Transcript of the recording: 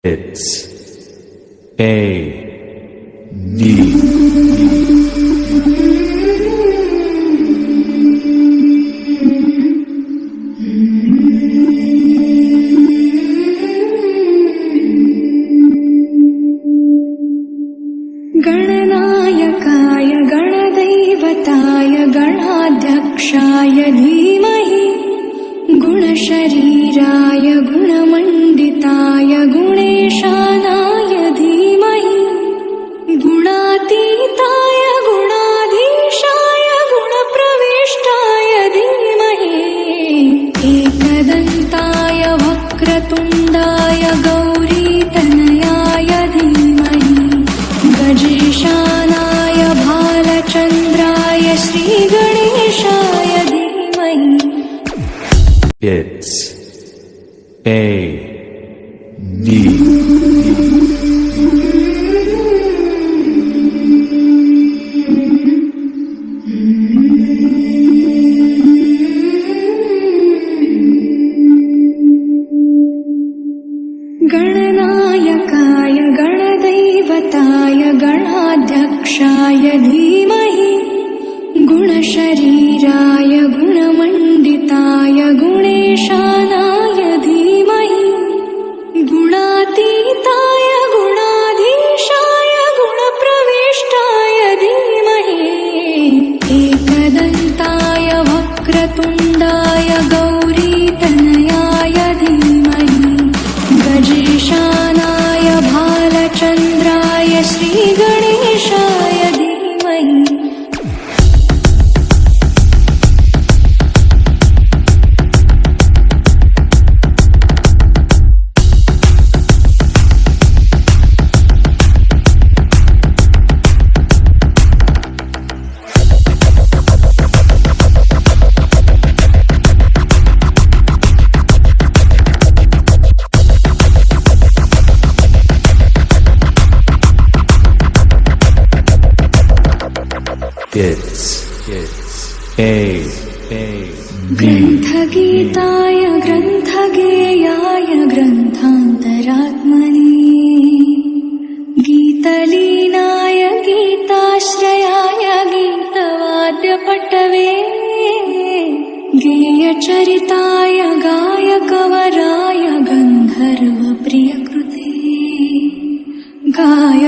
It's A D. गणनायकाय गणदैवताय गणाध्यक्षाय धीमहि गुणशरीराय गुणमण्डिताय गुणेशानाय धीमहि गुणातीताय गुणाधीशाय गुणप्रविष्टाय धीमहि एकदन्ताय वक्रतुण्डाय गौरीतनयाय धीमहि गजेशानाय भालचन्द्राय श्रीगणेशाय धीमहि It's A D. गणनायकाय गणदैवताय गणाध्यक्षाय धीमहि गुणशरीराय गुणमण्डिताय गुणेशानाय धीमहि गुणातीताय गुणाधीशाय गुणप्रविष्टाय धीमहि एकदन्ताय वक्रतुण्डाय गौरीतनयाय धीमहि गजेशानाय भालचन्द्राय श्रीगणेशाय धीमहि It's A D. ग्रन्थगीताय ग्रन्थगेयाय ग्रन्थान्तरात्मने गीतलीनाय गीताश्रयाय गीतवाद्यपटवे गेयचरिताय गायकवराय गन्धर्वप्रियकृते गाय